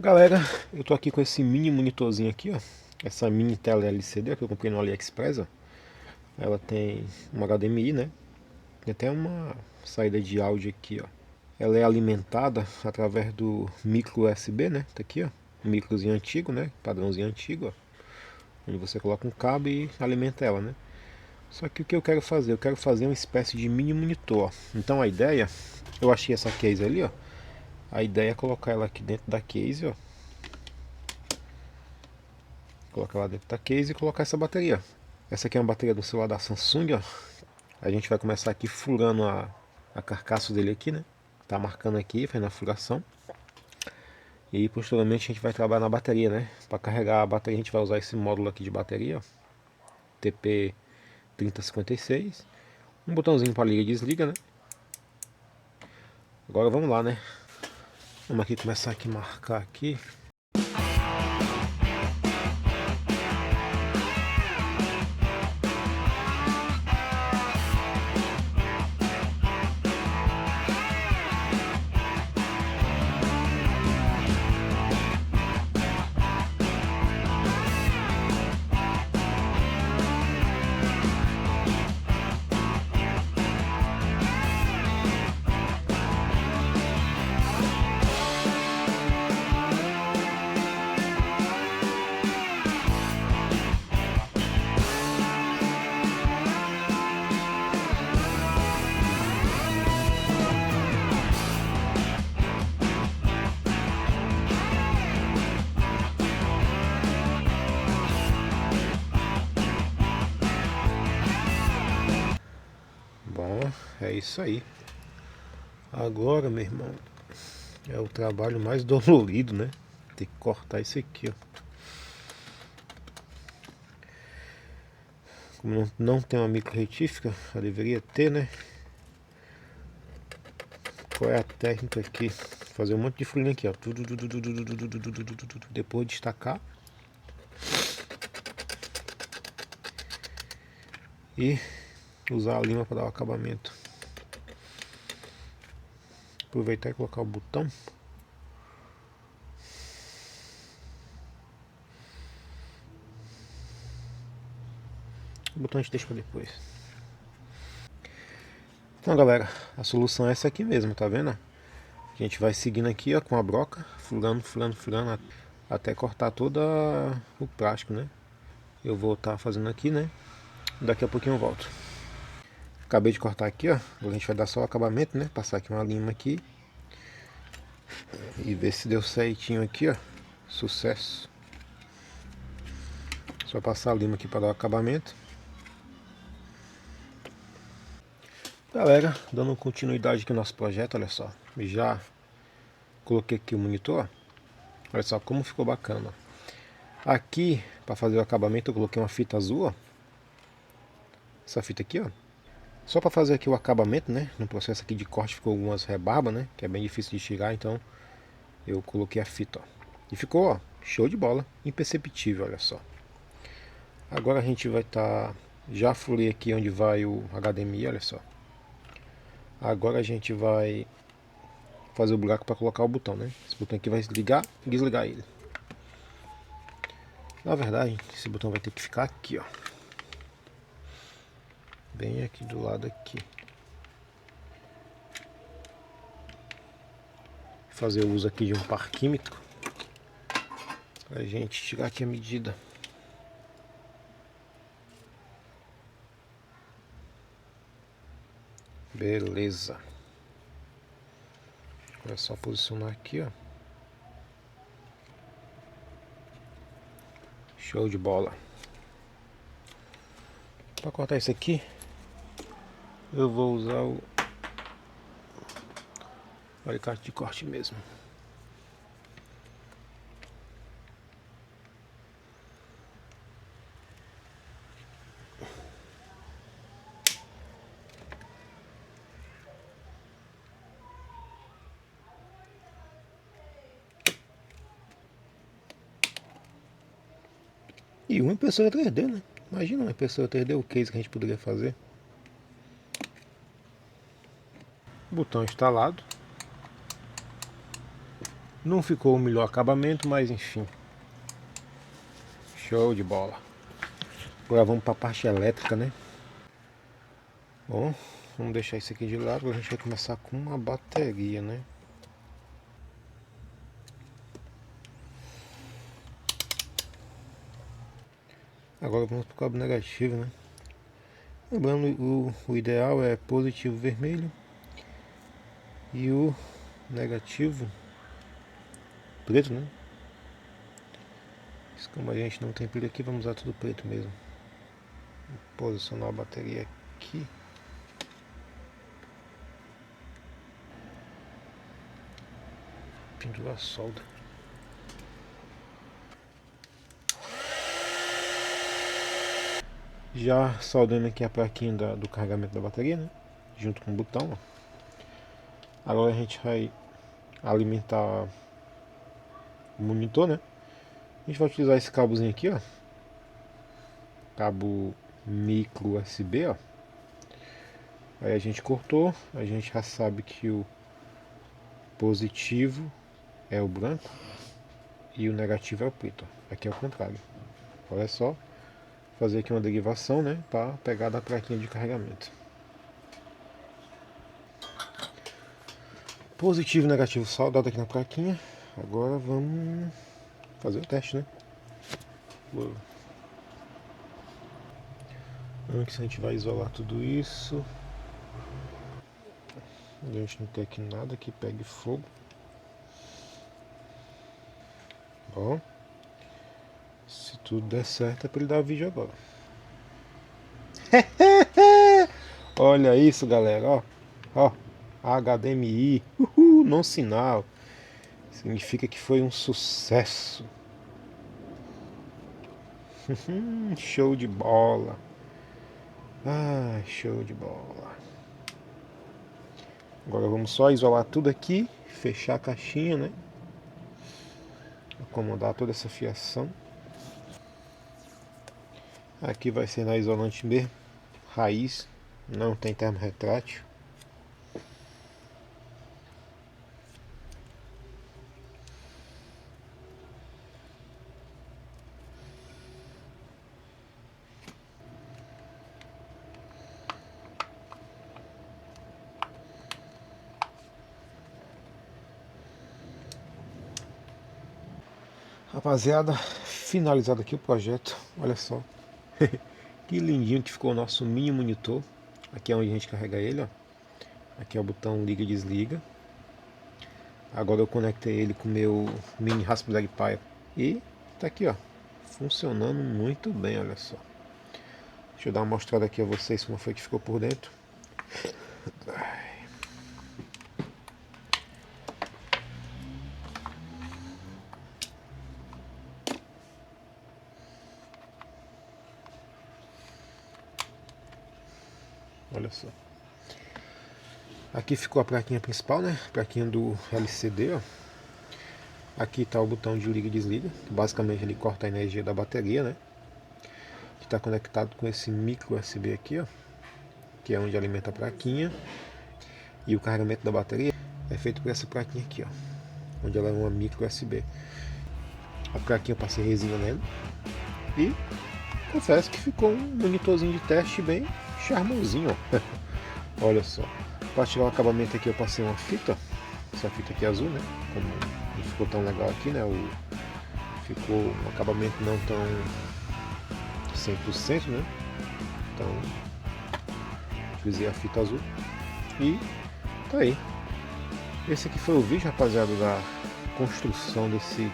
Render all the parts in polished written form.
Galera, eu tô aqui com esse mini monitorzinho aqui, ó. Essa mini tela LCD ó, que eu comprei no AliExpress, ó. Ela tem um HDMI, né? Tem até uma saída de áudio aqui, ó. Ela é alimentada através do micro USB, né? Tá aqui, ó. Um microzinho antigo, né? Padrãozinho antigo, ó. Onde você coloca um cabo e alimenta ela, né? Só que o que eu quero fazer? Eu quero fazer uma espécie de mini monitor, ó. Então a ideia, eu achei essa case ali, ó. A ideia é colocar ela aqui dentro da case, ó. Colocar lá dentro da case e colocar essa bateria. Essa aqui é uma bateria do celular da Samsung, ó. A gente vai começar aqui furando a carcaça dele aqui, né? Tá marcando aqui, fazendo a furação. E posteriormente a gente vai trabalhar na bateria, né? Para carregar a bateria a gente vai usar esse módulo aqui de bateria, ó. TP3056. Um botãozinho para liga e desliga, né? Agora vamos lá, né? Vamos aqui começar aqui marcar aqui. Bom, é isso aí. Agora, meu irmão, é o trabalho mais dolorido, né? Tem que cortar isso aqui, ó. Como não tem uma micro retífica, ela deveria ter, né? Qual é a técnica aqui? Fazer um monte de furinho aqui, ó. Depois destacar. E usar a lima para dar o acabamento. Aproveitar e colocar o botão. O botão a gente deixa para depois. Então, galera, a solução é essa aqui mesmo, tá vendo? A gente vai seguindo aqui, ó, com a broca, furando, até cortar todo o plástico, né? Eu vou estar fazendo aqui, né? Daqui a pouquinho eu volto. Acabei de cortar aqui, ó. Agora a gente vai dar só o acabamento, né? Passar aqui uma lima aqui. E ver se deu certinho aqui, ó. Sucesso. Só passar a lima aqui para dar o acabamento. Galera, dando continuidade aqui no nosso projeto, olha só. Já coloquei aqui o monitor. Olha só como ficou bacana. Aqui, para fazer o acabamento, eu coloquei uma fita azul, ó. Essa fita aqui, ó. Só para fazer aqui o acabamento, né? No processo aqui de corte ficou algumas rebarbas, né? Que é bem difícil de tirar, então eu coloquei a fita, ó. E ficou, ó, show de bola. Imperceptível, olha só. Agora a gente vai estar... Já furei aqui onde vai o HDMI, olha só. Agora a gente vai fazer o buraco para colocar o botão, né? Esse botão aqui vai ligar e desligar ele. Na verdade, esse botão vai ter que ficar aqui, ó. Bem aqui do lado aqui. Fazer o uso aqui de um par químico pra gente tirar aqui a medida. Beleza. É só posicionar aqui, ó. Show de bola. Para cortar isso aqui, eu vou usar o alicate de corte mesmo. E uma impressora 3D, né? Imagina uma impressora 3D, o case que a gente poderia fazer. Botão instalado. Não ficou o melhor acabamento, mas enfim. Show de bola. Agora vamos para a parte elétrica, né? Bom, vamos deixar isso aqui de lado. A gente vai começar com uma bateria, né? Agora vamos para o cabo negativo, né? Lembrando, o ideal é positivo vermelho e o negativo preto, né? Mas como a gente não tem pilha aqui, vamos usar tudo preto mesmo. Vou posicionar a bateria aqui. Pendura a solda. Já soldando aqui a plaquinha do carregamento da bateria, né? Junto com o botão, ó. Agora a gente vai alimentar o monitor, né? A gente vai utilizar esse cabozinho aqui, ó. Cabo micro USB, ó. Aí a gente cortou, a gente já sabe que o positivo é o branco e o negativo é o preto. Aqui é o contrário. Olha só, fazer aqui uma derivação, né, para pegar da plaquinha de carregamento. Positivo e negativo soldado aqui na plaquinha. Agora vamos fazer o teste, né? Antes a gente vai isolar tudo isso. A gente não tem aqui nada que pegue fogo. Bom, se tudo der certo é para ele dar vídeo agora. Olha isso, galera, ó. Ó, HDMI, não sinal. Significa que foi um sucesso. Show de bola. Ah, show de bola. Agora vamos só isolar tudo aqui, fechar a caixinha, né? Acomodar toda essa fiação. Aqui vai ser na isolante mesmo, raiz, não tem termo retrátil. Rapaziada, finalizado aqui o projeto, olha só. Que lindinho que ficou o nosso mini monitor. Aqui é onde a gente carrega ele, ó. Aqui é o botão liga e desliga. Agora eu conectei ele com o meu mini Raspberry Pi e tá aqui, ó, funcionando muito bem, olha só. Deixa eu dar uma mostrada aqui a vocês como foi que ficou por dentro. Olha só. Aqui ficou a plaquinha principal, né? Plaquinha do LCD, ó. Aqui está o botão de liga e desliga, que basicamente ele corta a energia da bateria, né? Que está conectado com esse micro USB aqui, ó, que é onde alimenta a plaquinha. E o carregamento da bateria é feito por essa plaquinha aqui, ó, onde ela é uma micro USB. A plaquinha eu passei resina nela e confesso que ficou um monitorzinho de teste bem charmosinho, ó. Olha só. Para tirar o acabamento aqui eu passei uma fita, essa fita aqui azul, né? Como não ficou tão legal aqui, né? Ficou um acabamento não tão 100%, né? Então utilizei a fita azul e tá aí. Esse aqui foi o vídeo, rapaziada, da construção desse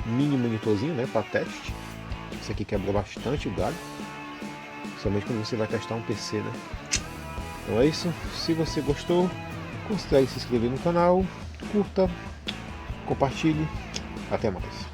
mini monitorzinho, né? Para teste. Esse aqui quebrou bastante o galho, principalmente quando você vai testar um PC, né? Então é isso, se você gostou, considere se inscrever no canal, curta, compartilhe, até mais.